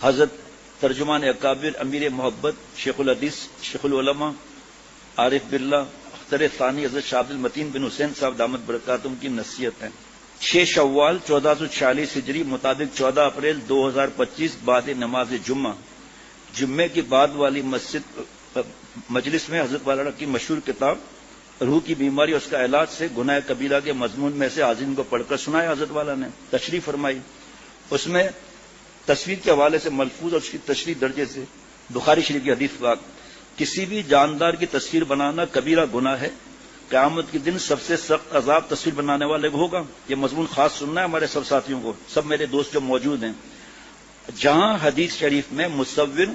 حضرت ترجمان اکابر امیر محبت شیخ الحدیث شیخ العلماء عارف باللہ اختر ثانی حضرت شاہ عبد المتین بن حسین صاحب دامت برکاتہم کی نصیحت ہے۔ 6 شوال 1446 ہجری مطابق 14 اپریل 2025 بعد نماز جمعے کی بعد والی مجلس میں حضرت والا کی مشہور کتاب روح کی بیماری اور اس کا علاج سے گناہ کبیرہ کے مضمون میں سے حاضرین کو پڑھ کر سنایا حضرت والا نے تشریح فرمائی۔ اس میں تصویر کے حوالے سے ملفوظ اور اس کی تشریح درجے سے بخاری شریف کی حدیث پاک کسی بھی جاندار کی تصویر بنانا کبیرہ گناہ ہے، قیامت کے دن سب سے سخت عذاب تصویر بنانے والے کو ہوگا۔ یہ مضمون خاص سننا ہے ہمارے سب ساتھیوں کو، سب میرے دوست جو موجود ہیں۔ جہاں حدیث شریف میں مصور،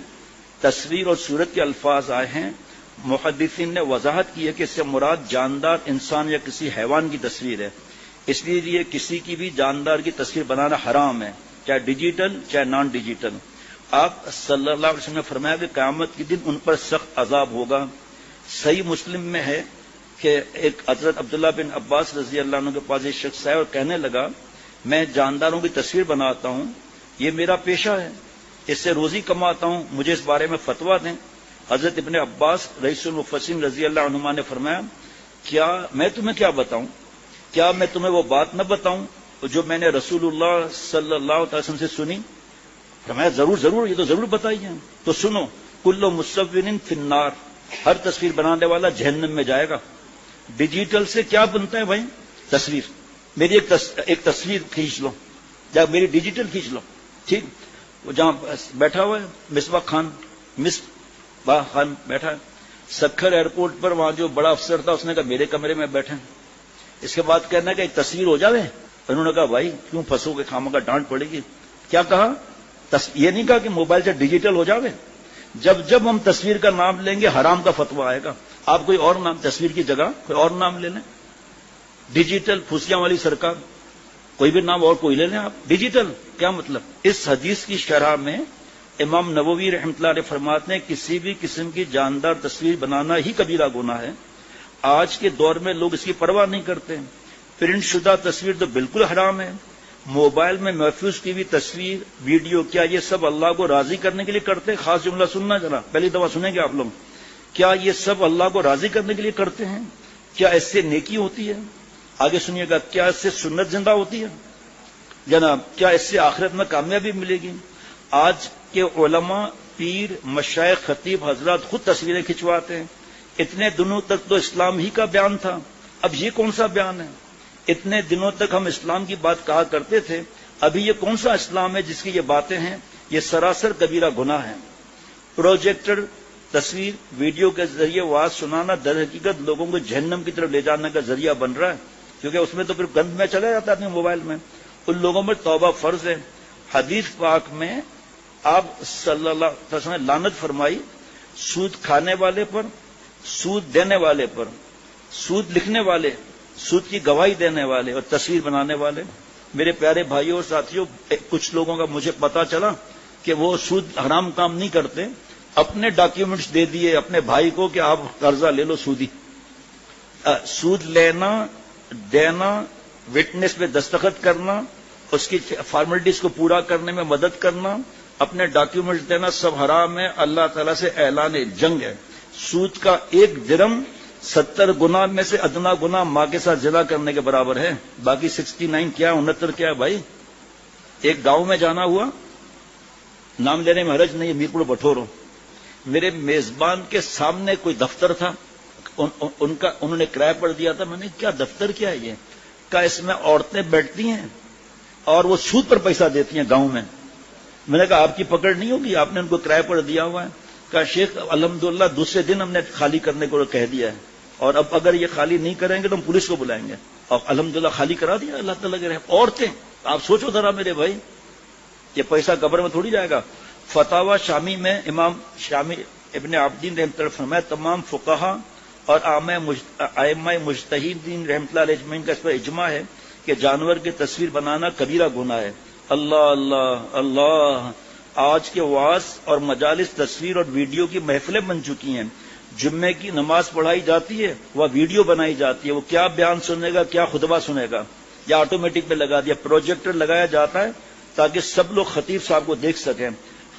تصویر اور صورت کے الفاظ آئے ہیں، محدثین نے وضاحت کی ہے کہ اس سے مراد جاندار انسان یا کسی حیوان کی تصویر ہے، اس لیے کسی کی بھی جاندار کی تصویر بنانا حرام ہے، چاہے ڈیجیٹل چاہے نان ڈیجیٹل۔ آپ صلی اللہ علیہ وسلم نے فرمایا کہ قیامت کے دن ان پر سخت عذاب ہوگا۔ صحیح مسلم میں ہے کہ ایک حضرت عبداللہ بن عباس رضی اللہ عنہ کے پاس ایک شخص آیا اور کہنے لگا میں جانداروں کی تصویر بناتا ہوں، یہ میرا پیشہ ہے، اس سے روزی کماتا ہوں، مجھے اس بارے میں فتویٰ دیں۔ حضرت ابن عباس رئیس المفسرین رضی اللہ عنہما نے فرمایا کیا میں تمہیں کیا بتاؤں، کیا میں تمہیں وہ بات نہ بتاؤں جو میں نے رسول اللہ صلی اللہ علیہ وسلم سے سنی؟ فرمایا ضرور ضرور، یہ تو ضرور بتائیے۔ تو سنو، کل مصور فی النار، ہر تصویر بنانے والا جہنم میں جائے گا۔ ڈیجیٹل سے کیا بنتا ہے بھائی؟ تصویر۔ میری ایک تصویر کھینچ لو یا میری ڈیجیٹل کھینچ لو، ٹھیک؟ وہ جہاں بیٹھا ہوا ہے مصباح خان بیٹھا ہے سکھر ایئرپورٹ پر، وہاں جو بڑا افسر تھا اس نے کہا میرے کمرے میں بیٹھے ہیں، اس کے بعد کہنا کہ ایک تصویر ہو جاوے۔ انہوں نے کہا بھائی کیوں پھنسو گے، خامخواہ کا ڈانٹ پڑے گی۔ کیا کہا؟ یہ نہیں کہا کہ موبائل سے ڈیجیٹل ہو جاوے۔ جب ہم تصویر کا نام لیں گے حرام کا فتویٰ آئے گا۔ آپ کوئی اور نام، تصویر کی جگہ کوئی اور نام لے لیں، ڈیجیٹل پھوسیاں والی سرکار، کوئی بھی نام اور کوئی لے لیں آپ، ڈیجیٹل کیا مطلب؟ اس حدیث کی شرح میں امام نووی رحمۃ اللہ علیہ فرماتے ہیں کسی بھی قسم کی جاندار تصویر بنانا ہی کبیرہ گناہ ہے۔ آج کے دور میں لوگ اس کی پرواہ نہیں کرتے، پرنٹ شدہ تصویر تو بالکل حرام ہے۔ موبائل میں محفوظ کی ہوئی تصویر، ویڈیو، کیا یہ سب اللہ کو راضی کرنے کے لیے کرتے ہیں؟ خاص جملہ سننا ذرا، پہلی دفعہ سنیں گے آپ لوگ۔ کیا یہ سب اللہ کو راضی کرنے کے لیے کرتے ہیں؟ کیا اس سے نیکی ہوتی ہے؟ آگے سنیے گا، کیا اس سے سنت زندہ ہوتی ہے جناب؟ کیا اس سے آخرت میں کامیابی ملے گی؟ آج کے علماء، پیر، مشائخ، خطیب حضرات خود تصویریں کھنچواتے ہیں۔ اتنے دنوں تک تو اسلام ہی کا بیان تھا، اب یہ کون سا بیان ہے؟ اتنے دنوں تک ہم اسلام کی بات کہا کرتے تھے، ابھی یہ کون سا اسلام ہے جس کی یہ باتیں ہیں؟ یہ سراسر کبیرہ گناہ ہے۔ پروجیکٹر، تصویر، ویڈیو کے ذریعے واز سنانا در حقیقت لوگوں کو جہنم کی طرف لے جانے کا ذریعہ بن رہا ہے، کیونکہ اس میں تو پھر گند میں چلا جاتا ہے موبائل میں۔ ان لوگوں میں توبہ فرض ہے۔ حدیث پاک میں آپ صلی اللہ علیہ وسلم نے لعنت فرمائی سود کھانے والے پر، سود دینے والے پر، سود لکھنے والے، سود کی گواہی دینے والے اور تصویر بنانے والے۔ میرے پیارے بھائیوں اور ساتھیوں، کچھ لوگوں کا مجھے پتا چلا کہ وہ سود حرام کام نہیں کرتے، اپنے ڈاکیومنٹس دے دیے اپنے بھائی کو کہ آپ قرضہ لے لو سودی۔ سود لینا، دینا، وٹنس پہ دستخط کرنا، اس کی فارمیلٹیز کو پورا کرنے میں مدد کرنا، اپنے ڈاکیومنٹس دینا، سب حرام ہے، اللہ تعالیٰ سے اعلان جنگ ہے۔ سود کا 1 درم 70 گناہ میں سے ادنا گناہ ماں کے ساتھ زنا کرنے کے برابر ہے۔ باقی 69 کیا 69 کیا ہے بھائی؟ ایک گاؤں میں جانا ہوا، نام لینے میں حرج نہیں، میرپور بٹھورو، میرے میزبان کے سامنے کوئی دفتر تھا، انہوں نے کرایہ پر دیا تھا۔ میں نے کیا دفتر کیا ہے یہ؟ کہا اس میں عورتیں بیٹھتی ہیں اور وہ سود پر پیسہ دیتی ہیں گاؤں میں۔ میں نے کہا آپ کی پکڑ نہیں ہوگی، آپ نے ان کو کرایہ پر دیا ہوا ہے۔ کہا شیخ الحمدللہ دوسرے دن ہم نے خالی کرنے کو کہہ دیا ہے، اور اب اگر یہ خالی نہیں کریں گے تو ہم پولیس کو بلائیں گے، اور الحمدللہ خالی کرا دیا اللہ تعالیٰ کے رحم۔ عورتیں، آپ سوچو ذرا میرے بھائی، یہ پیسہ قبر میں تھوڑی جائے گا۔ فتاوی شامی میں امام شامی ابن عابدین رحمۃ اللہ فرمایا تمام فقہا اور ائمہ مجتہدین رحمۃ اللہ علیہ اجمعین کا اس پر اجماع ہے کہ جانور کی تصویر بنانا کبیرہ گناہ ہے۔ اللہ اللہ اللہ، آج کے وعظ اور مجالس تصویر اور ویڈیو کی محفلیں بن چکی ہیں۔ جمعے کی نماز پڑھائی جاتی ہے، وہ ویڈیو بنائی جاتی ہے، وہ کیا بیان سنے گا، کیا خطبہ سنے گا، یا آٹومیٹک پہ لگا دیا، پروجیکٹر لگایا جاتا ہے تاکہ سب لوگ خطیب صاحب کو دیکھ سکیں۔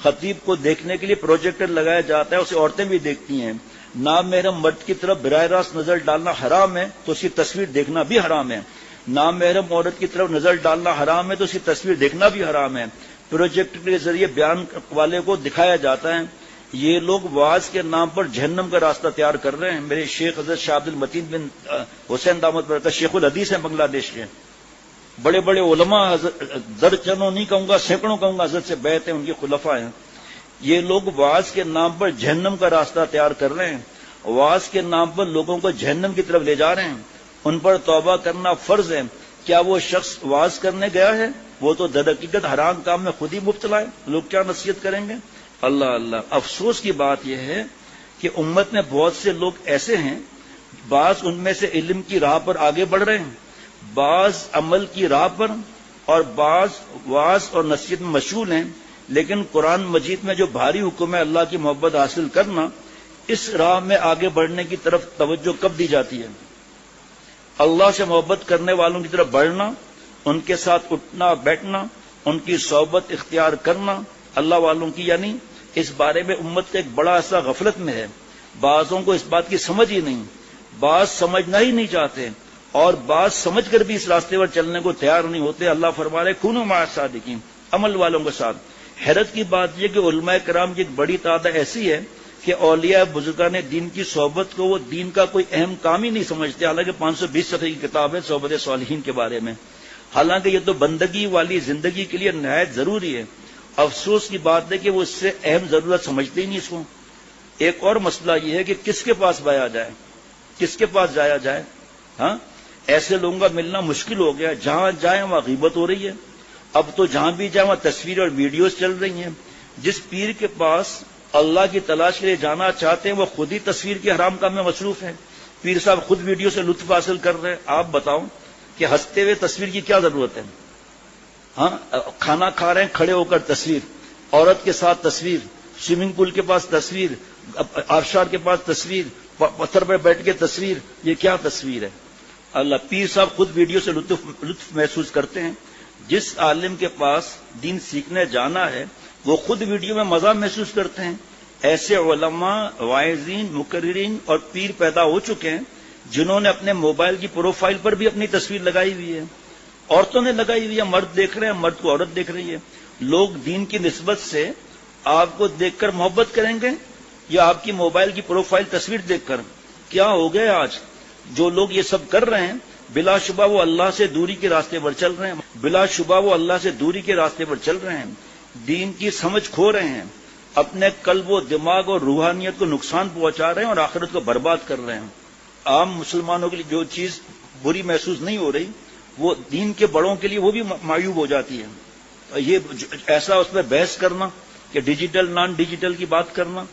خطیب کو دیکھنے کے لیے پروجیکٹر لگایا جاتا ہے، اسے عورتیں بھی دیکھتی ہیں۔ نامحرم مرد کی طرف براہ راست نظر ڈالنا حرام ہے تو اس کی تصویر دیکھنا بھی حرام ہے۔ نامحرم عورت کی طرف نظر ڈالنا حرام ہے تو اس کی تصویر دیکھنا بھی حرام ہے۔ پروجیکٹر کے ذریعے بیان والے کو دکھایا جاتا ہے۔ یہ لوگ واعظ کے نام پر جہنم کا راستہ تیار کر رہے ہیں۔ میرے شیخ حضرت شاہ عبد المتین بن حسین دامت برکت شیخ الحدیث ہیں بنگلہ دیش کے، بڑے بڑے علماء، درجنوں نہیں کہوں گا، سینکڑوں کہوں گا، حضرت سے بیعت ہیں، ان کے خلفاء ہیں۔ یہ لوگ واعظ کے نام پر جہنم کا راستہ تیار کر رہے ہیں، واعظ کے نام پر لوگوں کو جہنم کی طرف لے جا رہے ہیں۔ ان پر توبہ کرنا فرض ہے۔ کیا وہ شخص واعظ کرنے گیا ہے؟ وہ تو در حقیقت حرام کام میں خود ہی مبتلا ہے، لوگ کیا نصیحت کریں گے؟ اللہ اللہ۔ افسوس کی بات یہ ہے کہ امت میں بہت سے لوگ ایسے ہیں، بعض ان میں سے علم کی راہ پر آگے بڑھ رہے ہیں، بعض عمل کی راہ پر، اور بعض واعظ اور نصیحت میں مشغول ہیں، لیکن قرآن مجید میں جو بھاری حکم ہے اللہ کی محبت حاصل کرنا، اس راہ میں آگے بڑھنے کی طرف توجہ کب دی جاتی ہے؟ اللہ سے محبت کرنے والوں کی طرف بڑھنا، ان کے ساتھ اٹھنا بیٹھنا، ان کی صحبت اختیار کرنا اللہ والوں کی، یعنی اس بارے میں امت کا ایک بڑا ایسا غفلت میں ہے۔ بعضوں کو اس بات کی سمجھ ہی نہیں، بعض سمجھنا ہی نہیں چاہتے، اور بعض سمجھ کر بھی اس راستے پر چلنے کو تیار نہیں ہوتے۔ اللہ فرما رہے کونوا مع الصادقین، عمل والوں کے ساتھ۔ حیرت کی بات یہ کہ علماء کرام کی ایک بڑی تعداد ایسی ہے کہ اولیاء بزرگان دین کی صحبت کو وہ دین کا کوئی اہم کام ہی نہیں سمجھتے، حالانکہ 520 صفحے کی کتاب ہے صحبت صالحین کے بارے میں، حالانکہ یہ تو بندگی والی زندگی کے لیے نہایت ضروری ہے۔ افسوس کی بات ہے کہ وہ اس سے اہم ضرورت سمجھتے ہی نہیں اس کو۔ ایک اور مسئلہ یہ ہے کہ کس کے پاس بایا جائے، کس کے پاس جایا جائے؟ ہاں، ایسے لوگوں کا ملنا مشکل ہو گیا، جہاں جائیں وہاں غیبت ہو رہی ہے۔ اب تو جہاں بھی جائیں وہاں تصویر اور ویڈیوز چل رہی ہیں۔ جس پیر کے پاس اللہ کی تلاش کے لیے جانا چاہتے ہیں وہ خود ہی تصویر کے حرام کام میں مصروف ہیں۔ پیر صاحب خود ویڈیو سے لطف حاصل کر رہے ہیں۔ آپ بتاؤ کہ ہنستے ہوئے تصویر کی کیا ضرورت ہے؟ ہاں، کھانا کھا رہے ہیں کھڑے ہو کر تصویر، عورت کے ساتھ تصویر، سوئمنگ پول کے پاس تصویر، آبشار کے پاس تصویر، پتھر پر بیٹھ کے تصویر، یہ کیا تصویر ہے؟ اللہ، پیر صاحب خود ویڈیو سے لطف محسوس کرتے ہیں۔ جس عالم کے پاس دین سیکھنے جانا ہے وہ خود ویڈیو میں مزہ محسوس کرتے ہیں۔ ایسے علماء، واعظین، مقررین اور پیر پیدا ہو چکے ہیں جنہوں نے اپنے موبائل کی پروفائل پر بھی اپنی تصویر لگائی ہوئی ہے، عورتوں نے لگائی ہوئی ہے، مرد دیکھ رہے ہیں، مرد کو عورت دیکھ رہی ہے۔ لوگ دین کی نسبت سے آپ کو دیکھ کر محبت کریں گے یا آپ کی موبائل کی پروفائل تصویر دیکھ کر؟ کیا ہو گیا آج؟ جو لوگ یہ سب کر رہے ہیں بلا شبہ وہ اللہ سے دوری کے راستے پر چل رہے ہیں، بلا شبہ وہ اللہ سے دوری کے راستے پر چل رہے ہیں، دین کی سمجھ کھو رہے ہیں، اپنے قلب و دماغ اور روحانیت کو نقصان پہنچا رہے ہیں اور آخرت کو برباد کر رہے ہیں۔ عام مسلمانوں کے لیے جو چیز بری محسوس نہیں ہو رہی وہ دین کے بڑوں کے لیے وہ بھی معیوب ہو جاتی ہے۔ یہ ایسا اس میں بحث کرنا کہ ڈیجیٹل نان ڈیجیٹل کی بات کرنا،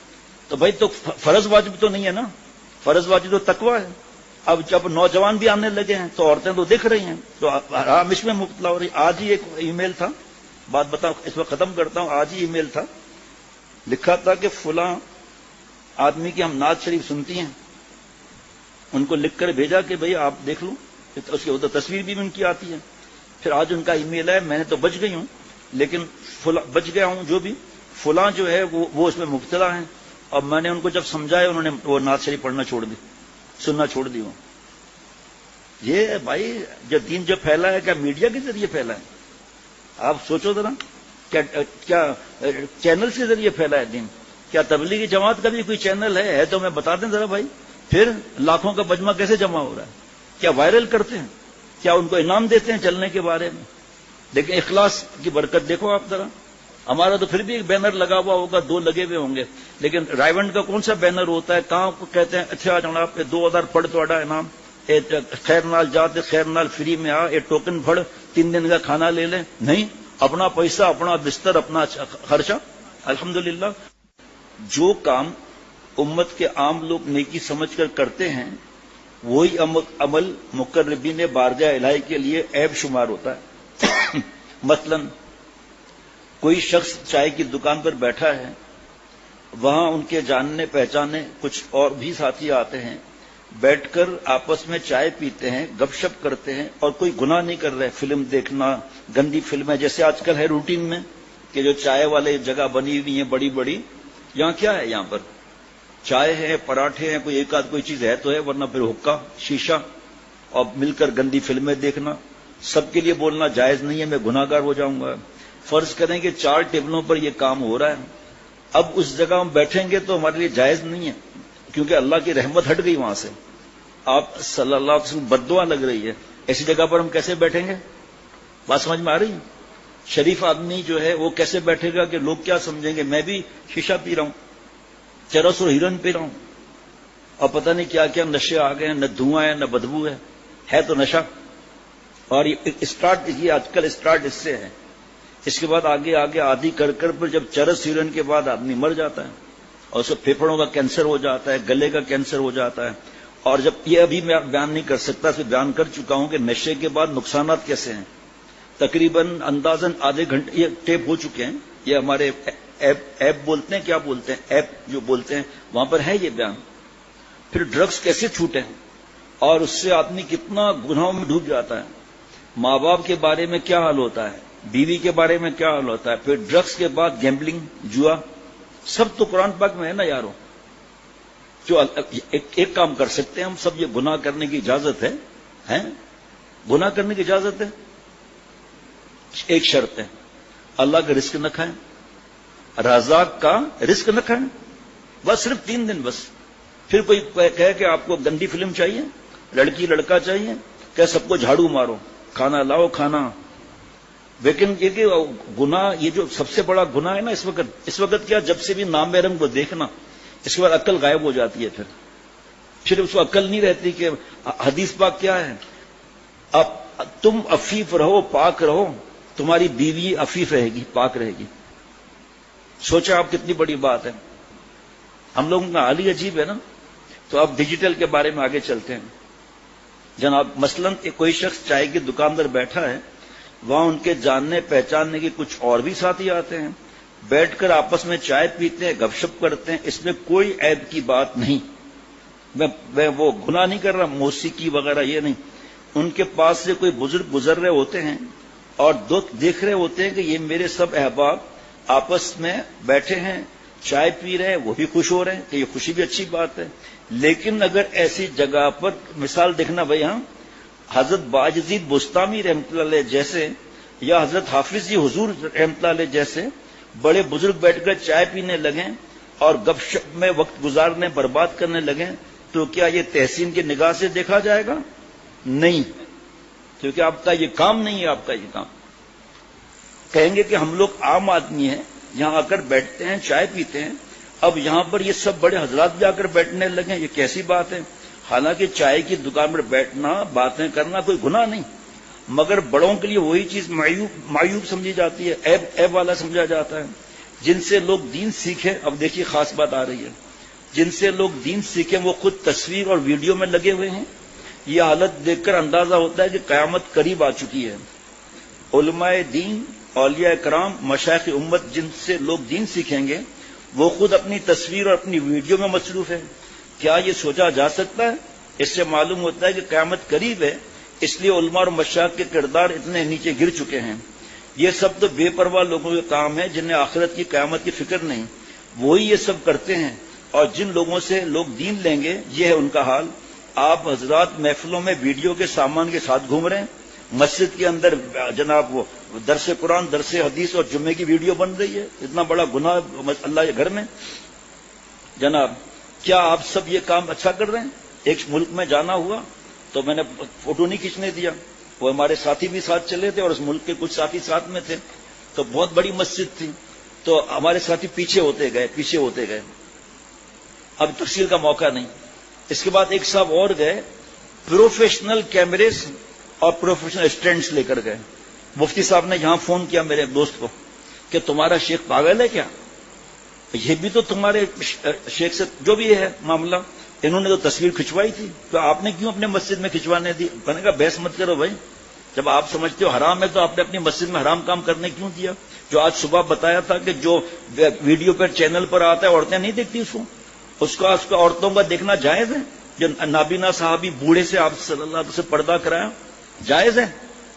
تو بھائی تو فرض واجب تو نہیں ہے نا، فرض واجب تو تقویٰ ہے۔ اب جب نوجوان بھی آنے لگے ہیں تو عورتیں تو دیکھ رہی ہیں تو حرام اس میں مبتلا ہو رہی۔ آج ہی ایک ای میل تھا، بات بتاؤ اس وقت ختم کرتا ہوں، آج ہی ای میل تھا، لکھا تھا کہ فلاں آدمی کی ہم نعت شریف سنتی ہیں، ان کو لکھ کر بھیجا کہ بھئی آپ دیکھ لو، اس کی ادھر تصویر بھی ان کی آتی ہے۔ پھر آج ان کا ای میل ہے، میں نے تو بچ گئی ہوں لیکن بچ گیا ہوں، جو بھی فلاں جو ہے وہ اس میں مبتلا ہیں، اور میں نے ان کو جب سمجھایا انہوں نے وہ نعت شریف پڑھنا چھوڑ دی، سننا چھوڑ دی۔ وہ یہ بھائی جو دین جو پھیلا ہے کیا میڈیا کے ذریعے پھیلا ہے؟ آپ سوچو ذرا، کیا چینل کے ذریعے پھیلا ہے دین؟ کیا تبلیغی جماعت کا بھی کوئی چینل ہے تو میں بتا دیں ذرا بھائی، پھر لاکھوں کا مجمع کیسے جمع ہو رہا ہے؟ کیا وائرل کرتے ہیں؟ کیا ان کو انعام دیتے ہیں چلنے کے بارے میں؟ لیکن اخلاص کی برکت دیکھو آپ ذرا، ہمارا تو پھر بھی ایک بینر لگا ہوا ہوگا، 2 لگے ہوئے ہوں گے، لیکن رائیونڈ کا کون سا بینر ہوتا ہے؟ کہاں کہتے ہیں اچھا جناب پہ 2000 پڑھ توڑا انعام، خیر نال جاتے خیر نال فری میں آ، ایک ٹوکن پڑھ 3 دن کا کھانا لے لیں۔ نہیں، اپنا پیسہ، اپنا بستر، اپنا خرچہ۔ الحمدللہ جو کام امت کے عام لوگ نیکی سمجھ کر کرتے ہیں وہی عمل مقربین بارگاہ الہی کے لیے عیب شمار ہوتا ہے۔ مثلا کوئی شخص چائے کی دکان پر بیٹھا ہے، وہاں ان کے جاننے پہچانے کچھ اور بھی ساتھی آتے ہیں، بیٹھ کر آپس میں چائے پیتے ہیں، گپ شپ کرتے ہیں اور کوئی گناہ نہیں کر رہے، فلم دیکھنا، گندی فلمیں جیسے آج کل ہے روٹین میں، کہ جو چائے والے جگہ بنی ہوئی ہیں بڑی بڑی، یہاں کیا ہے؟ یہاں پر چائے ہے، پراٹھے ہیں، کوئی ایک آدھ کوئی چیز ہے تو ہے، ورنہ پھر حقہ، شیشہ، اور مل کر گندی فلمیں دیکھنا. سب کے لیے بولنا جائز نہیں ہے، میں گناہ گار ہو جاؤں گا. فرض کریں کہ 4 ٹیبلوں پر یہ کام ہو رہا ہے، اب اس جگہ ہم بیٹھیں گے تو ہمارے لیے جائز نہیں ہے، کیونکہ اللہ کی رحمت ہٹ گئی وہاں سے. آپ صلی اللہ علیہ وسلم بددعا لگ رہی ہے، ایسی جگہ پر ہم کیسے بیٹھیں گے؟ بات سمجھ میں آ رہی ہے؟ شریف آدمی جو ہے وہ کیسے بیٹھے گا کہ لوگ کیا سمجھیں گے میں بھی شیشہ پی رہا ہوں، چرس اور ہیروئن پی رہا ہوں، اور پتہ نہیں کیا کیا نشے آ گئے ہیں، نہ دھواں ہے نہ بدبو ہے تو نشہ. اور یہ آج کل اسٹارٹ اس سے ہے. اس کے بعد آگے آگے عادی کر کر پھر جب چرس ہیروئن کے بعد آدمی مر جاتا ہے، اور اسے پھیپھڑوں کا کینسر ہو جاتا ہے، گلے کا کینسر ہو جاتا ہے. اور جب یہ ابھی میں بیان نہیں کر سکتا، اسے بیان کر چکا ہوں کہ نشے کے بعد نقصانات کیسے ہیں. تقریباً اندازاً آدھے گھنٹے یہ ٹیپ ہو چکے ہیں، یہ ہمارے ایپ بولتے ہیں، کیا بولتے ہیں، ایپ جو بولتے ہیں وہاں پر ہے یہ بیان. پھر ڈرگس کیسے چھوٹے ہیں اور اس سے آدمی کتنا گناہوں میں ڈوب جاتا ہے. ماں باپ کے بارے میں کیا حال ہوتا ہے، بیوی کے بارے میں کیا حال ہوتا ہے، پھر ڈرگس کے بعد گیمبلنگ، جوا، سب تو قرآن پاک میں ہے نا یارو. جو ایک کام کر سکتے ہیں ہم سب، یہ گناہ کرنے کی اجازت ہے، گناہ کرنے کی اجازت ہے. ایک شرط ہے، اللہ کا رزق نہ کھائیں، رزاق کا رزق نہ کھائیں، بس صرف 3 دن بس. پھر کوئی کہے کہ آپ کو گندی فلم چاہیے، لڑکی لڑکا چاہیے، کہ سب کو جھاڑو مارو، کھانا لاؤ کھانا. لیکن یہ کہ گناہ، یہ جو سب سے بڑا گناہ ہے نا اس وقت کیا، جب سے بھی نام رنگ کو دیکھنا، اس کے بعد عقل غائب ہو جاتی ہے. پھر اس کو عقل نہیں رہتی کہ حدیث پاک کیا ہے، اب تم عفیف رہو، پاک رہو، تمہاری بیوی عفیف رہے گی، پاک رہے گی. سوچا آپ کتنی بڑی بات ہے. ہم لوگوں کا حال ہی عجیب ہے نا. تو اب ڈیجیٹل کے بارے میں آگے چلتے ہیں جناب. مثلاً کوئی شخص چائے کی دکان پر بیٹھا ہے، وہاں ان کے جاننے پہچاننے کے کچھ اور بھی ساتھی آتے ہیں، بیٹھ کر آپس میں چائے پیتے ہیں، گپ شپ کرتے ہیں، اس میں کوئی عیب کی بات نہیں. میں وہ گناہ نہیں کر رہا، موسیقی وغیرہ یہ نہیں. ان کے پاس سے کوئی بزرگ گزر رہے ہوتے ہیں اور دیکھ رہے ہوتے ہیں کہ یہ میرے سب احباب آپس میں بیٹھے ہیں، چائے پی رہے ہیں، وہ بھی خوش ہو رہے ہیں، کہ یہ خوشی بھی اچھی بات ہے. لیکن اگر ایسی جگہ پر مثال دیکھنا بھائی، ہاں حضرت باجزید بستامی رحمۃ اللہ علیہ جیسے، یا حضرت حافظ جی حضور رحمۃ اللہ علیہ جیسے بڑے بزرگ بیٹھ کر چائے پینے لگیں اور گپ شپ میں وقت گزارنے برباد کرنے لگیں، تو کیا یہ تحسین کی نگاہ سے دیکھا جائے گا؟ نہیں، کیونکہ آپ کا یہ کام نہیں ہے. آپ کا یہ کام کہیں گے کہ ہم لوگ عام آدمی ہیں، یہاں آ کر بیٹھتے ہیں، چائے پیتے ہیں، اب یہاں پر یہ سب بڑے حضرات بھی آ کر بیٹھنے لگے، یہ کیسی بات ہے؟ حالانکہ چائے کی دکان پر بیٹھنا، باتیں کرنا کوئی گناہ نہیں، مگر بڑوں کے لیے وہی چیز معیوب سمجھی جاتی ہے، عیب والا سمجھا جاتا ہے. جن سے لوگ دین سیکھیں، اب دیکھیے خاص بات آ رہی ہے، جن سے لوگ دین سیکھیں وہ خود تصویر اور ویڈیو میں لگے ہوئے ہیں. یہ حالت دیکھ کر اندازہ ہوتا ہے کہ قیامت قریب آ چکی ہے. علماء دین، اولیاء کرام، مشائخ امت جن سے لوگ دین سیکھیں گے وہ خود اپنی تصویر اور اپنی ویڈیو میں مصروف ہے. کیا یہ سوچا جا سکتا ہے؟ اس سے معلوم ہوتا ہے کہ قیامت قریب ہے، اس لیے علماء اور مشائخ کے کردار اتنے نیچے گر چکے ہیں. یہ سب تو بے پرواہ لوگوں کے کام ہے جنہیں آخرت کی قیامت کی فکر نہیں، وہی یہ سب کرتے ہیں. اور جن لوگوں سے لوگ دین لیں گے یہ ہے ان کا حال. آپ حضرات محفلوں میں ویڈیو کے سامان کے ساتھ گھوم رہے ہیں، مسجد کے اندر جناب وہ درس قرآن، درس حدیث اور جمعے کی ویڈیو بن رہی ہے. اتنا بڑا گناہ اللہ کے گھر میں. جناب کیا آپ سب یہ کام اچھا کر رہے ہیں؟ ایک ملک میں جانا ہوا تو میں نے فوٹو نہیں کھینچنے دیا، وہ ہمارے ساتھی بھی ساتھ چلے تھے اور اس ملک کے کچھ ساتھی ساتھ میں تھے، تو بہت بڑی مسجد تھی، تو ہمارے ساتھی پیچھے ہوتے گئے. اب تفصیل کا موقع نہیں. اس کے بعد ایک صاحب اور گئے، پروفیشنل کیمرے اور پروفیشنل اسٹینڈز لے کر گئے. مفتی صاحب نے یہاں فون کیا میرے دوست کو کہ تمہارا شیخ پاگل ہے کیا؟ یہ بھی تو تمہارے شیخ سے جو بھی ہے معاملہ، انہوں نے تو تصویر کھنچوائی تھی، تو آپ نے کیوں اپنے مسجد میں کھنچوانے دی؟ میں نے کہا بحث مت کرو بھائی، جب آپ سمجھتے ہو حرام ہے تو آپ نے اپنی مسجد میں حرام کام کرنے کیوں دیا؟ جو آج صبح بتایا تھا کہ جو ویڈیو پر چینل پر آتا ہے عورتیں نہیں دیکھتی اس کو عورتوں کا دیکھنا جائز ہے؟ جو نابینا صحابی بوڑھے سے آپ صلی اللہ علیہ وسلم سے پردہ کرایا، جائز ہے؟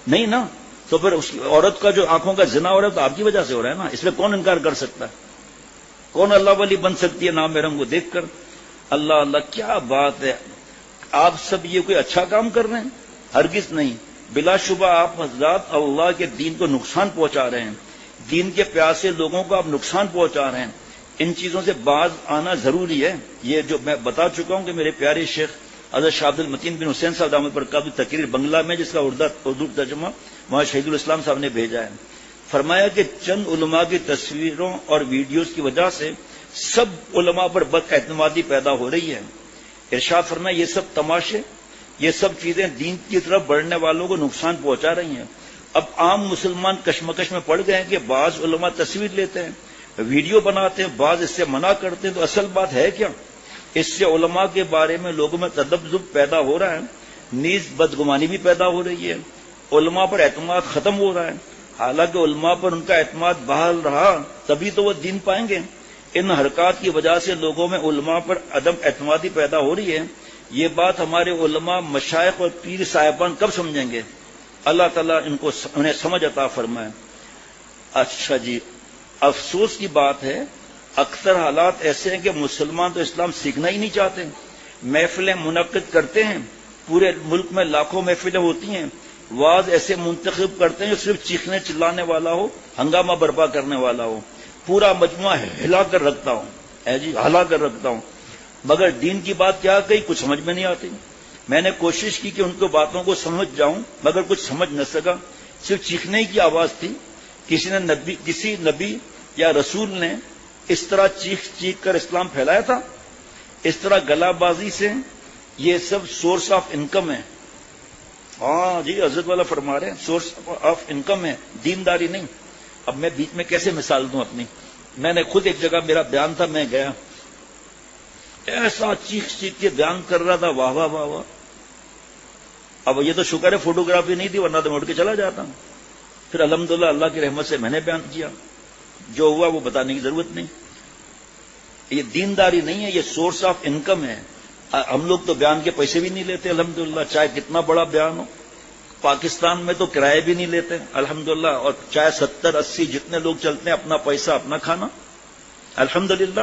نہیں نا. تو پھر اس عورت کا جو آنکھوں کا زنا ہو رہا ہے تو آپ کی وجہ سے ہو رہا ہے نا، اس میں کون انکار کر سکتا ہے؟ کون اللہ ولی بن سکتی ہے نام رنگ کو دیکھ کر؟ اللہ اللہ کیا بات ہے! آپ سب یہ کوئی اچھا کام کر رہے ہیں؟ ہرگز نہیں، بلا شبہ آپ حضرات اللہ کے دین کو نقصان پہنچا رہے ہیں، دین کے پیاسے لوگوں کو آپ نقصان پہنچا رہے ہیں۔ ان چیزوں سے باز آنا ضروری ہے۔ یہ جو میں بتا چکا ہوں کہ میرے پیارے شیخ حضرت شاہ عبد المتین بن حسین صاحب دامت برکاتہ تقریر بنگلہ میں، جس کا اردو ترجمہ وہاں شہید الاسلام صاحب نے بھیجا ہے، فرمایا کہ چند علماء کی تصویروں اور ویڈیوز کی وجہ سے سب علماء پر بد اعتمادی پیدا ہو رہی ہے۔ ارشاد فرمایا یہ سب تماشے، یہ سب چیزیں دین کی طرف بڑھنے والوں کو نقصان پہنچا رہی ہیں۔ اب عام مسلمان کشمکش میں پڑ گئے ہیں کہ بعض علماء تصویر لیتے ہیں، ویڈیو بناتے ہیں، بعض اس سے منع کرتے ہیں، تو اصل بات ہے کیا؟ اس سے علماء کے بارے میں لوگوں میں تذبذب پیدا ہو رہا ہے، نیز بدگمانی بھی پیدا ہو رہی ہے، علماء پر اعتماد ختم ہو رہا ہے۔ حالانکہ علماء پر ان کا اعتماد بحال رہا تبھی تو وہ دین پائیں گے۔ ان حرکات کی وجہ سے لوگوں میں علماء پر عدم اعتمادی پیدا ہو رہی ہے۔ یہ بات ہمارے علماء، مشائخ اور پیر صاحبان کب سمجھیں گے؟ اللہ تعالیٰ انہیں سمجھ عطا فرمائے۔ اچھا جی، افسوس کی بات ہے اکثر حالات ایسے ہیں کہ مسلمان تو اسلام سیکھنا ہی نہیں چاہتے۔ محفلیں منعقد کرتے ہیں، پورے ملک میں لاکھوں محفلیں ہوتی ہیں، واعظ ایسے منتخب کرتے ہیں جو صرف چیخنے چلانے والا ہو، ہنگامہ برپا کرنے والا ہو، پورا مجموعہ ہلا کر رکھتا ہوں، ہلا کر رکھتا ہوں، مگر دین کی بات کیا کہی کچھ سمجھ میں نہیں آتی۔ میں نے کوشش کی کہ ان کو باتوں کو سمجھ جاؤں مگر کچھ سمجھ نہ سکا، صرف چیخنے کی آواز تھی۔ کسی نبی یا رسول نے اس طرح چیخ چیخ کر اسلام پھیلایا تھا؟ اس طرح گلا بازی سے یہ سب سورس آف انکم ہے۔ ہاں جی، حضرت والا فرما رہے ہیں سورس آف انکم ہے، دینداری نہیں۔ اب میں بیچ میں کیسے مثال دوں اپنی؟ میں نے خود ایک جگہ میرا بیان تھا، میں گیا، ایسا چیخ چیخ کے بیان کر رہا تھا، واہ واہ واہ واہ۔ اب یہ تو شکر ہے فوٹوگرافی نہیں تھی، ورنہ تو میں اٹھ کے چلا جاتا ہوں۔ پھر الحمدللہ اللہ کی رحمت سے میں نے بیان کیا، جو ہوا وہ بتانے کی ضرورت نہیں۔ یہ دینداری نہیں ہے، یہ سورس آف انکم ہے۔ ہم لوگ تو بیان کے پیسے بھی نہیں لیتے الحمدللہ، چاہے کتنا بڑا بیان ہو۔ پاکستان میں تو کرائے بھی نہیں لیتے الحمدللہ، اور چاہے 70-80 جتنے لوگ چلتے ہیں، اپنا پیسہ اپنا کھانا الحمدللہ۔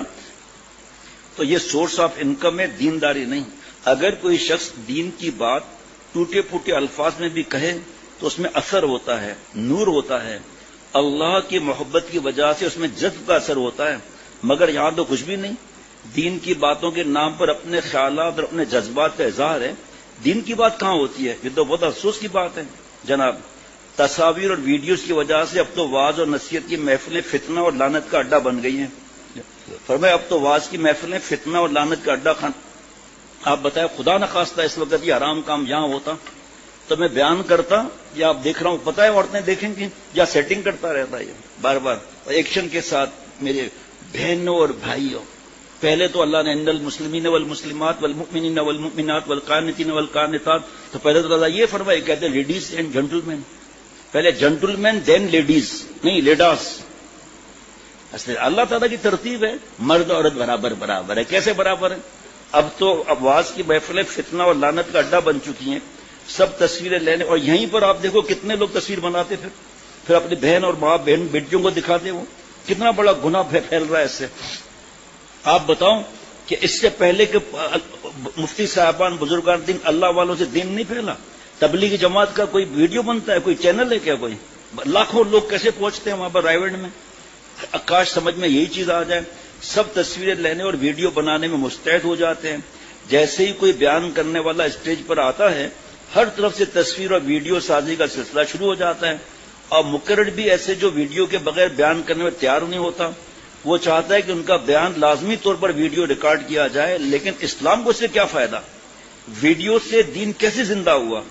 تو یہ سورس آف انکم ہے، دینداری نہیں۔ اگر کوئی شخص دین کی بات ٹوٹے پھوٹے الفاظ میں بھی کہے تو اس میں اثر ہوتا ہے، نور ہوتا ہے، اللہ کی محبت کی وجہ سے اس میں جذب کا اثر ہوتا ہے، مگر یہاں تو کچھ بھی نہیں۔ دین کی باتوں کے نام پر اپنے خیالات اور اپنے جذبات کا اظہار ہے، دین کی بات کہاں ہوتی ہے؟ یہ تو بہت افسوس کی بات ہے جناب۔ تصاویر اور ویڈیوز کی وجہ سے اب تو وعظ اور نصیحت کی محفلیں فتنہ اور لعنت کا اڈا بن گئی ہیں۔ فرمایا اب تو وعظ کی محفلیں فتنہ اور لعنت کا اڈا خان۔ آپ بتائیں خدا نخواستہ اس وقت یہ حرام کام یہاں ہوتا تو میں بیان کرتا، یا آپ دیکھ رہا ہوں پتہ ہے عورتیں دیکھیں گی، یا سیٹنگ کرتا رہتا ہے یہ بار بار ایکشن کے ساتھ۔ میرے بہنوں اور بھائیوں، پہلے تو اللہ نے ان المسلمین والمسلمات والمؤمنین والمؤمنات والقانتین والقانتات، تو پہلے تو اللہ یہ فرمایا، کہتے ہیں لیڈیز اینڈ جنٹل مین، پہلے جنٹل مین دین لیڈیز، نہیں لیڈاس۔ اللہ تعالیٰ کی ترتیب ہے، مرد عورت برابر برابر ہے۔ کیسے برابر ہے؟ اب تو وعظ کی محفلیں فتنہ اور لعنت کا اڈا بن چکی ہیں، سب تصویریں لینے، اور یہیں پر آپ دیکھو کتنے لوگ تصویر بناتے، پھر اپنی بہن اور ماں بہن بیٹیوں کو دکھاتے، وہ کتنا بڑا گناہ پھیل رہا ہے اس سے۔ آپ بتاؤں کہ اس سے پہلے کہ مفتی صاحبان بزرگان دین اللہ والوں سے دین نہیں پھیلا، تبلیغی جماعت کا کوئی ویڈیو بنتا ہے، کوئی چینل ہے کیا؟ کوئی لاکھوں لوگ کیسے پہنچتے ہیں وہاں پر رائے گڑھ میں؟ کاش سمجھ میں یہی چیز آ جائے، سب تصویریں لینے اور ویڈیو بنانے میں مستعد ہو جاتے ہیں۔ جیسے ہی کوئی بیان کرنے والا اسٹیج پر آتا ہے، ہر طرف سے تصویر اور ویڈیو سازی کا سلسلہ شروع ہو جاتا ہے، اور مقرر بھی ایسے جو ویڈیو کے بغیر بیان کرنے میں تیار نہیں ہوتا۔ وہ چاہتا ہے کہ ان کا بیان لازمی طور پر ویڈیو ریکارڈ کیا جائے، لیکن اسلام کو اس سے کیا فائدہ؟ ویڈیو سے دین کیسے زندہ ہوا؟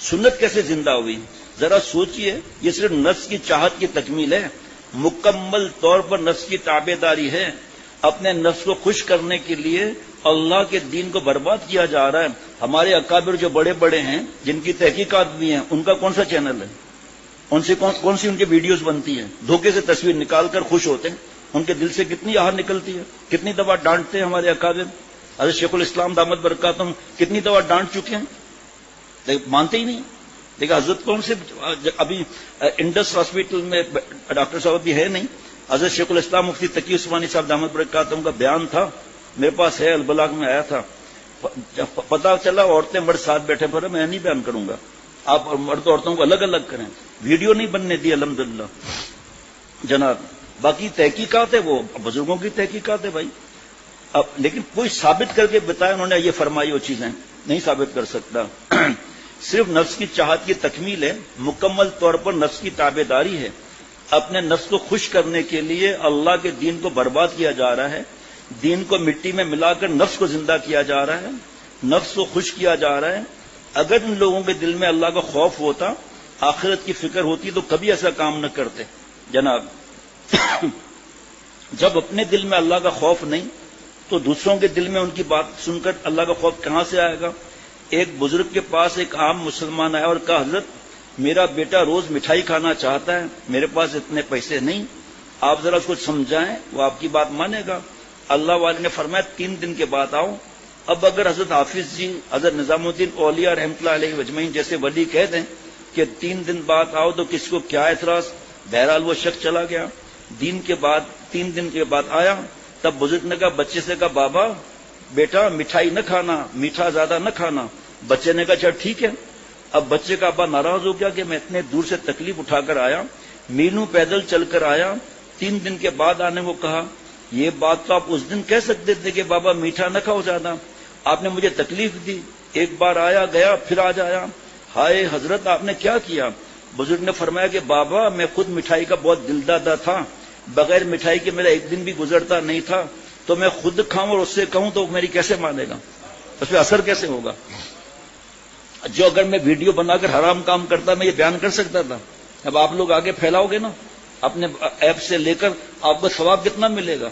سنت کیسے زندہ ہوئی؟ ذرا سوچئے، یہ صرف نفس کی چاہت کی تکمیل ہے، مکمل طور پر نفس کی تابع داری ہے۔ اپنے نفس کو خوش کرنے کے لیے اللہ کے دین کو برباد کیا جا رہا ہے۔ ہمارے اکابر جو بڑے بڑے ہیں، جن کی تحقیقات بھی ہیں، ان کا کون سا چینل ہے؟ ان سے کون سی ان کی ویڈیوز بنتی ہیں؟ دھوکے سے تصویر نکال کر خوش ہوتے ہیں، ان کے دل سے کتنی آہر نکلتی ہے، کتنی دفعہ ڈانٹتے ہیں ہمارے اکابر۔ حضرت شیخ الاسلام دامت برکاتہم کتنی دفعہ ڈانٹ چکے ہیں، لیکن مانتے ہی نہیں۔ دیکھا حضرت کون سے ابھی انڈس ہاسپٹل میں ڈاکٹر صاحب بھی ہے نہیں، حضرت شیخ الاسلام مفتی تقی عثمانی صاحب دامت برکاتہم کا بیان تھا، میرے پاس ہے، البلاغ میں آیا تھا، پتا چلا عورتیں مرد ساتھ بیٹھے، پر میں نہیں بیان کروں گا، آپ مرد عورتوں کو الگ الگ کریں، ویڈیو نہیں بننے دی الحمدللہ جناب۔ باقی تحقیقات ہے وہ بزرگوں کی تحقیقات ہے بھائی، اب لیکن کوئی ثابت کر کے بتایا انہوں نے یہ فرمائی، وہ چیزیں نہیں ثابت کر سکتا۔ صرف نفس کی چاہت کی تکمیل ہے، مکمل طور پر نفس کی تابع داری ہے، اپنے نفس کو خوش کرنے کے لیے اللہ کے دین کو برباد کیا جا رہا ہے، دین کو مٹی میں ملا کر نفس کو زندہ کیا جا رہا ہے، نفس کو خوش کیا جا رہا ہے۔ اگر ان لوگوں کے دل میں اللہ کا خوف ہوتا، آخرت کی فکر ہوتی، تو کبھی ایسا کام نہ کرتے جناب۔ جب اپنے دل میں اللہ کا خوف نہیں تو دوسروں کے دل میں ان کی بات سن کر اللہ کا خوف کہاں سے آئے گا؟ ایک بزرگ کے پاس ایک عام مسلمان آیا اور کہا، حضرت میرا بیٹا روز مٹھائی کھانا چاہتا ہے، میرے پاس اتنے پیسے نہیں، آپ ذرا اس کو سمجھائیں، وہ آپ کی بات مانے گا۔ اللہ والے نے فرمایا 3 دن کے بعد آؤ۔ اب اگر حضرت حافظ جی، حضرت نظام الدین اولیاء رحمۃ اللہ علیہ اجمعین جیسے ولی کہہ دیں کہ 3 دن بعد آؤ تو کس کو کیا اعتراض؟ بہرحال وہ شخص چلا گیا، 3 دن کے بعد آیا، تب بزرگ نے کہا، بچے سے کہا، بابا بیٹا مٹھائی نہ کھانا، میٹھا زیادہ نہ کھانا۔ بچے نے کہا چل ٹھیک ہے۔ اب بچے کا ابا ناراض ہو گیا کہ میں اتنے دور سے تکلیف اٹھا کر آیا، میلوں پیدل چل کر آیا، 3 دن کے بعد آنے کو کہا، یہ بات تو آپ اس دن کہہ سکتے تھے کہ بابا میٹھا نہ کھاؤ زیادہ، آپ نے مجھے تکلیف دی، ایک بار آیا گیا پھر آج آیا، ہائے حضرت آپ نے کیا کیا؟ بزرگ نے فرمایا کہ بابا میں خود مٹھائی کا بہت دل دادا تھا، بغیر مٹھائی کے میرا ایک دن بھی گزرتا نہیں تھا، تو میں خود کھاؤں اور اس سے کہوں تو میری کیسے مانے گا، اس پہ اثر کیسے ہوگا؟ جو اگر میں ویڈیو بنا کر حرام کام کرتا میں یہ بیان کر سکتا تھا، اب آپ لوگ آگے پھیلاؤ گے نا اپنے ایپ سے لے کر، آپ کو ثواب کتنا ملے گا؟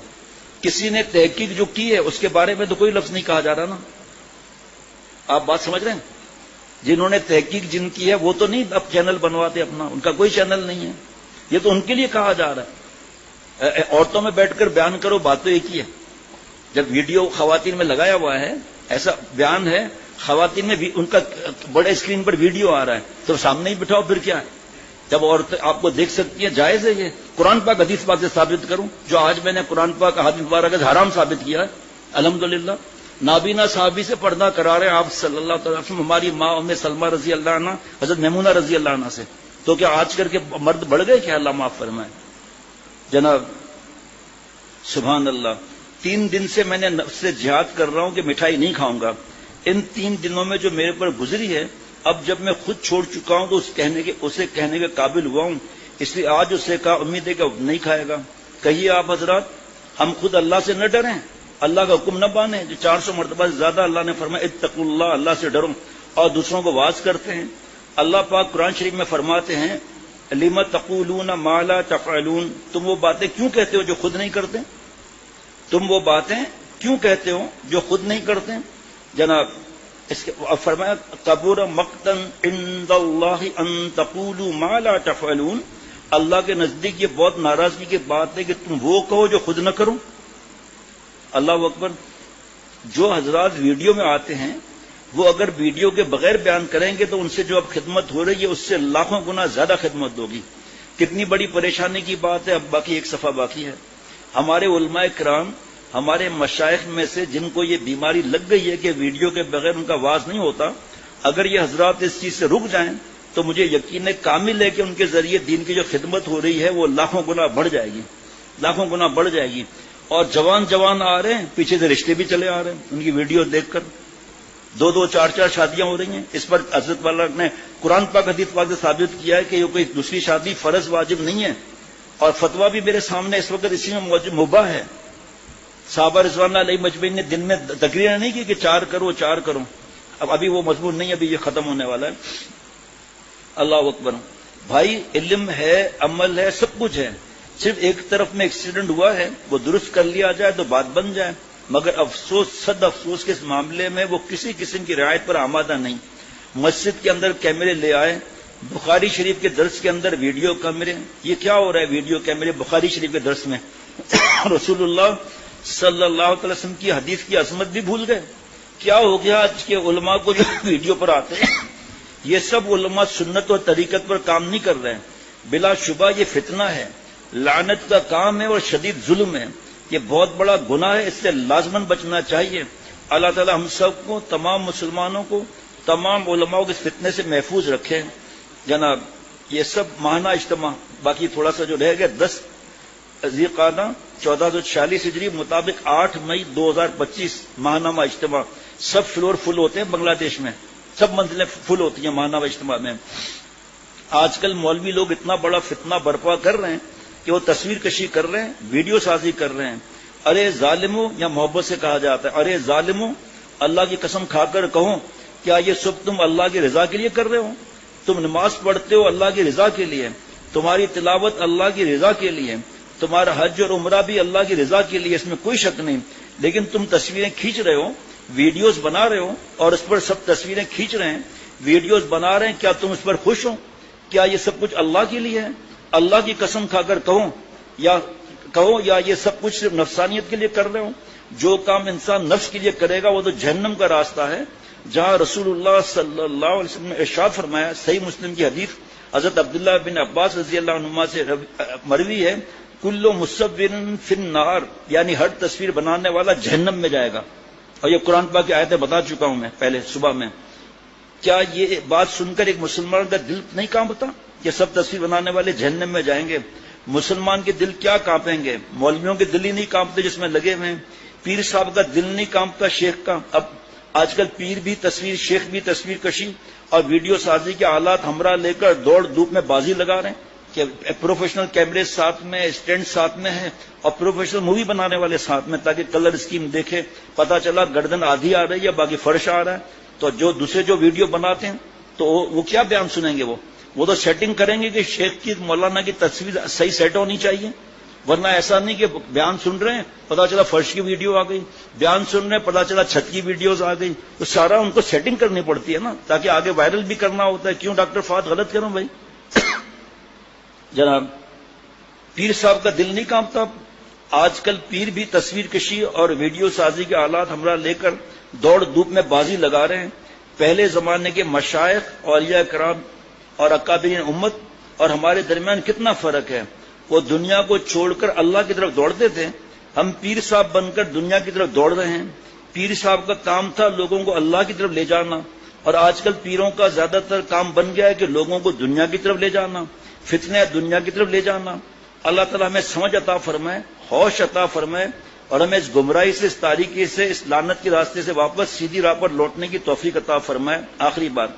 کسی نے تحقیق جو کی ہے اس کے بارے میں تو کوئی لفظ نہیں کہا جا رہا نا، آپ بات سمجھ رہے ہیں؟ جنہوں نے تحقیق جن کی ہے وہ تو نہیں اب چینل بنواتے اپنا، ان کا کوئی چینل نہیں ہے، یہ تو ان کے لیے کہا جا رہا ہے۔ عورتوں میں بیٹھ کر بیان کرو، بات تو ایک ہی ہے۔ جب ویڈیو خواتین میں لگایا ہوا ہے، ایسا بیان ہے، خواتین میں ان کا بڑے اسکرین پر ویڈیو آ رہا ہے، تو سامنے ہی بٹھاؤ، پھر کیا ہے؟ جب عورتیں آپ کو دیکھ سکتی ہیں، جائز ہے یہ؟ قرآن پاک حدیث پاک سے ثابت کروں، جو آج میں نے قرآن پاک حدیث مبارک سے حرام ثابت کیا ہے الحمدللہ۔ نابینا صحابی سے پردہ کرا رہے ہیں آپ صلی اللہ تعالی وسلم، ہماری ماں ام سلمہ رضی اللہ عنہ، حضرت میمونہ رضی اللہ عنہ سے، تو کیا آج کر کے مرد بڑھ گئے کیا؟ اللہ معاف فرمائے جناب، سبحان اللہ۔ 3 دن سے میں نے نفس سے جہاد کر رہا ہوں کہ مٹھائی نہیں کھاؤں گا، ان 3 دنوں میں جو میرے پر گزری ہے، اب جب میں خود چھوڑ چکا ہوں تو اسے کہنے کے قابل ہوا ہوں، اس لیے آج اسے کہا، امید ہے کہ نہیں کھائے گا۔ کہیے آپ حضرات، ہم خود اللہ سے نہ ڈریں، اللہ کا حکم نہ مانیں، جو 400 مرتبہ سے زیادہ اللہ نے فرمایا اتقوا اللہ، اللہ سے ڈرو، اور دوسروں کو واعظ کرتے ہیں۔ اللہ پاک قرآن شریف میں فرماتے ہیں، لم تقولون ما لا تفعلون، تم وہ باتیں کیوں کہتے ہو جو خود نہیں کرتے؟ تم وہ باتیں کیوں کہتے ہو جو خود نہیں کرتے جناب؟ اس کے فرمایا کبر مقتا عند اللہ ان تقولوا ما لا تفعلون، اللہ کے نزدیک یہ بہت ناراضگی کی بات ہے کہ تم وہ کہو جو خود نہ کرو۔ اللہ اکبر۔ جو حضرات ویڈیو میں آتے ہیں وہ اگر ویڈیو کے بغیر بیان کریں گے تو ان سے جو اب خدمت ہو رہی ہے اس سے لاکھوں گنا زیادہ خدمت ہوگی۔ کتنی بڑی پریشانی کی بات ہے۔ اب باقی ایک صفحہ باقی ہے۔ ہمارے علماء کرام، ہمارے مشائخ میں سے جن کو یہ بیماری لگ گئی ہے کہ ویڈیو کے بغیر ان کا واعظ نہیں ہوتا، اگر یہ حضرات اس چیز سے رک جائیں تو مجھے یقین کامل ہے کہ ان کے ذریعے دین کی جو خدمت ہو رہی ہے وہ لاکھوں گنا بڑھ جائے گی، لاکھوں گنا بڑھ جائے گی۔ اور جوان آ رہے ہیں، پیچھے سے رشتے بھی چلے آ رہے ہیں ان کی ویڈیو دیکھ کر، 2 4 شادیاں ہو رہی ہیں۔ اس پر حضرت والا نے قرآن پاک حدیث پاک سے ثابت کیا ہے کہ یہ کوئی دوسری شادی فرض واجب نہیں ہے، اور فتویٰ بھی میرے سامنے اس وقت اسی میں موجود مباح ہے۔ صحابہ رضوان اللہ علیہ مجمعین نے دن میں تقریر نہیں کی کہ 4 کرو۔ اب ابھی وہ مضمون نہیں، ابھی یہ ختم ہونے والا ہے۔ اللہ اکبر۔ بھائی علم ہے، عمل ہے، سب کچھ ہے، صرف ایک طرف میں ایکسیڈنٹ ہوا ہے، وہ درست کر لیا جائے تو بات بن جائے، مگر افسوس، صد افسوس کے اس معاملے میں وہ کسی قسم کی رعایت پر آمادہ نہیں۔ مسجد کے اندر کیمرے لے آئے، بخاری شریف کے درس کے اندر ویڈیو کیمرے، یہ کیا ہو رہا ہے؟ ویڈیو کیمرے بخاری شریف کے درس میں رسول اللہ صلی اللہ علیہ وسلم کی حدیث کی عظمت بھی بھول گئے۔ کیا ہو گیا آج کے علماء کو جو ویڈیو پر آتے ہیں؟ یہ سب علماء سنت اور طریقت پر کام نہیں کر رہے ہیں، بلا شبہ یہ فتنہ ہے، لعنت کا کام ہے اور شدید ظلم ہے، یہ بہت بڑا گناہ ہے، اس سے لازماً بچنا چاہیے۔ اللہ تعالی ہم سب کو، تمام مسلمانوں کو، تمام علماء کو اس فتنے سے محفوظ رکھے۔ جناب یہ سب ماہانہ اجتماع، باقی تھوڑا سا جو رہ گیا 10 ذی قعدہ 1446 ہجری مطابق 8 مئی 2025 ماہنامہ اجتماع، سب فلور فل ہوتے ہیں بنگلہ دیش میں، سب منزلیں فل ہوتی ہیں ماہنامہ اجتماع میں۔ آج کل مولوی لوگ اتنا بڑا فتنہ برپا کر رہے ہیں کہ وہ تصویر کشی کر رہے ہیں، ویڈیو سازی کر رہے ہیں۔ ارے ظالموں، یا محبت سے کہا جاتا ہے، ارے ظالموں، اللہ کی قسم کھا کر کہو، کیا یہ سب تم اللہ کی رضا کے لیے کر رہے ہو؟ تم نماز پڑھتے ہو اللہ کی رضا کے لیے، تمہاری تلاوت اللہ کی رضا کے لیے، تمہارا حج اور عمرہ بھی اللہ کی رضا کے لیے، اس میں کوئی شک نہیں، لیکن تم تصویریں کھینچ رہے ہو، ویڈیوز بنا رہے ہو اور اس پر سب تصویریں کھینچ رہے ہیں، ویڈیوز بنا رہے ہیں، کیا تم اس پر خوش ہو؟ کیا یہ سب کچھ اللہ کے لیے ہے؟ اللہ کی قسم کھا کر کہو یا یہ سب کچھ صرف نفسانیت کے لیے کر رہے ہو؟ جو کام انسان نفس کے لیے کرے گا وہ تو جہنم کا راستہ ہے، جہاں رسول اللہ صلی اللہ علیہ وسلم نے ارشاد فرمایا، صحیح مسلم کی حدیث حضرت عبداللہ بن عباس رضی اللہ عنہما سے مروی ہے، کل مصور فی النار، یعنی ہر تصویر بنانے والا جہنم میں جائے گا۔ اور یہ قرآن پاک کی آیتیں بتا چکا ہوں میں پہلے صبح میں۔ کیا یہ بات سن کر ایک مسلمان کا دل نہیں کانپتا کہ سب تصویر بنانے والے جہنم میں جائیں گے؟ مسلمان کے دل کیا کانپیں گے؟ مولویوں کے دل ہی نہیں کانپتے جس میں لگے ہوئے ہیں، پیر صاحب کا دل نہیں کانپتا، شیخ کا۔ اب آج کل پیر بھی تصویر، شیخ بھی تصویر کشی اور ویڈیو سازی کے آلات ہمراہ لے کر دوڑ دھوپ میں بازی لگا رہے ہیں کہ پروفیشنل کیمرے ساتھ میں، اسٹینڈ ساتھ میں ہے اور پروفیشنل مووی بنانے والے ساتھ میں، تاکہ کلر اسکیم دیکھے، پتہ چلا گردن آدھی آ رہی ہے باقی فرش آ رہا ہے۔ تو جو دوسرے جو ویڈیو بناتے ہیں تو وہ کیا بیان سنیں گے؟ وہ تو سیٹنگ کریں گے کہ شیخ کی، مولانا کی تصویر صحیح سیٹ ہونی چاہیے، ورنہ ایسا نہیں کہ بیان سن رہے ہیں پتا چلا فرش کی ویڈیو آ گئی، بیان سن رہے ہیں پتا چلا چھت کی ویڈیوز آ گئی، تو سارا ان کو سیٹنگ کرنی پڑتی ہے نا، تاکہ آگے وائرل بھی کرنا ہوتا ہے۔ کیوں ڈاکٹر فہد غلط کروں بھائی؟ جناب پیر صاحب کا دل نہیں کانپتا؟ آج کل پیر بھی تصویر کشی اور ویڈیو سازی کے آلات ہمراہ لے کر دوڑ دھوپ میں بازی لگا رہے ہیں۔ پہلے زمانے کے مشائخ، اولیاء کرام اور اکابرین امت اور ہمارے درمیان کتنا فرق ہے۔ وہ دنیا کو چھوڑ کر اللہ کی طرف دوڑتے تھے، ہم پیر صاحب بن کر دنیا کی طرف دوڑ رہے ہیں۔ پیر صاحب کا کام تھا لوگوں کو اللہ کی طرف لے جانا، اور آج کل پیروں کا زیادہ تر کام بن گیا ہے کہ لوگوں کو دنیا کی طرف لے جانا، فتنہ دنیا کی طرف لے جانا۔ اللہ تعالیٰ ہمیں سمجھ عطا فرمائے، ہوش عطا فرمائے، اور ہمیں اس گمراہی سے، اس تاریکی سے، اس لعنت کے راستے سے واپس سیدھی راہ پر لوٹنے کی توفیق عطا فرمائے۔ آخری بات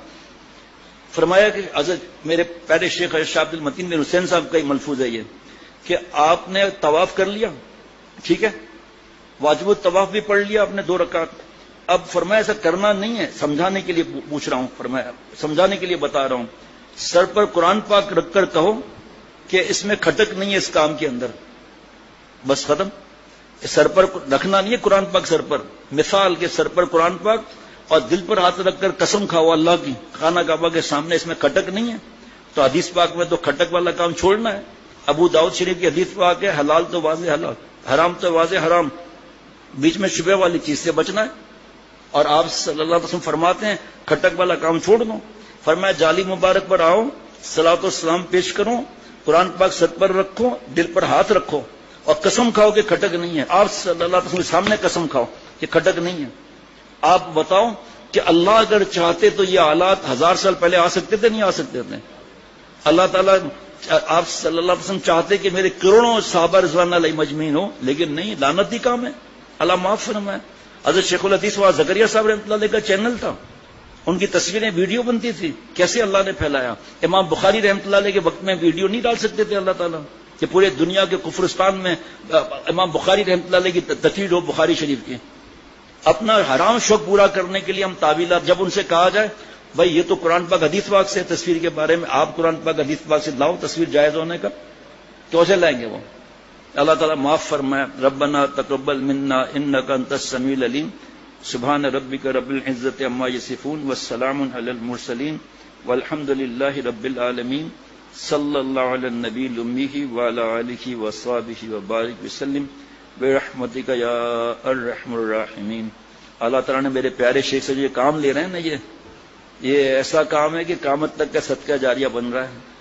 فرمایا کہ حضرت میرے پیارے شیخ حضرت شاہ عبد المتین بن حسین صاحب کا ہی ملفوظ ہے یہ کہ آپ نے طواف کر لیا، ٹھیک ہے، واجب الطواف بھی پڑھ لیا آپ نے 2 رکعت، اب فرمایا ایسا کرنا نہیں ہے، سمجھانے کے لیے پوچھ رہا ہوں، فرمایا سمجھانے کے لیے بتا رہا ہوں، سر پر قرآن پاک رکھ کر کہو کہ اس میں کھٹک نہیں ہے اس کام کے اندر، بس ختم۔ سر پر رکھنا نہیں ہے قرآن پاک سر پر، مثال کے سر پر قرآن پاک اور دل پر ہاتھ رکھ کر قسم کھاؤ اللہ کی، خانہ کعبہ کے سامنے اس میں کھٹک نہیں ہے، تو حدیث پاک میں تو کھٹک والا کام چھوڑنا ہے۔ ابو داؤد شریف کی حدیث پاک ہے حلال تو واضح حلال، حرام تو واضح حرام، بیچ میں شبہ والی چیز سے بچنا ہے، اور آپ صلی اللہ علیہ وسلم فرماتے ہیں کھٹک والا کام چھوڑ دو۔ فرمایا جالی مبارک پر آؤ، صلاۃ و سلام پیش کرو، قرآن پاک سر پر رکھو، دل پر ہاتھ رکھو اور قسم کھاؤ کہ کھٹک نہیں ہے۔ آپ صلی اللہ علیہ وسلم کے سامنے قسم کھاؤ کہ کھٹک نہیں ہے۔ آپ بتاؤ کہ اللہ اگر چاہتے تو یہ حالات 1000 سال پہلے آ سکتے تھے؟ نہیں آ سکتے تھے؟ اللہ تعالیٰ، آپ صلی اللہ علیہ وسلم چاہتے کہ میرے کروڑوں صحابہ رضوان اللہ علیہم مجمعین ہو، لیکن نہیں، لعنتی کام ہے، اللہ معاف فرمائے۔ حضرت شیخ الحدیث وہاں زکریا صاحب رحمۃ اللہ علیہ کا چینل تھا، ان کی تصویریں ویڈیو بنتی تھی، کیسے اللہ نے پھیلایا۔ امام بخاری رحمۃ اللہ علیہ کے وقت میں ویڈیو نہیں ڈال سکتے تھے اللہ تعالیٰ کہ پورے دنیا کے کفرستان میں امام بخاری رحمۃ اللہ علیہ کی تقریر ہو بخاری شریف کی۔ اپنا حرام شوق پورا کرنے کے لیے ہم تعویلات، جب ان سے کہا جائے بھائی یہ تو قرآن پاک حدیث پاک سے تصویر کے بارے میں، آپ قرآن پاک حدیث پاک سے لاؤ تصویر جائز ہونے کا، کیسے لائیں گے وہ؟ اللہ تعالیٰ معاف فرمائے۔ ربنا تقبل منا انک انت السمیع العلیم، سبحان ربک رب العزت عما یصفون والسلام علی المرسلین والحمد للہ رب العالمین، صلی اللہ علی النبی الامی وعلی آلہ وصحبہ وبارک وسلم برحمتک یا ارحم الراحمین۔ اللہ تعالیٰ نے میرے پیارے شیخ سے جو یہ کام لے رہے ہیں نا، یہ یہ ایسا کام ہے کہ قیامت تک کا صدقہ جاریہ بن رہا ہے.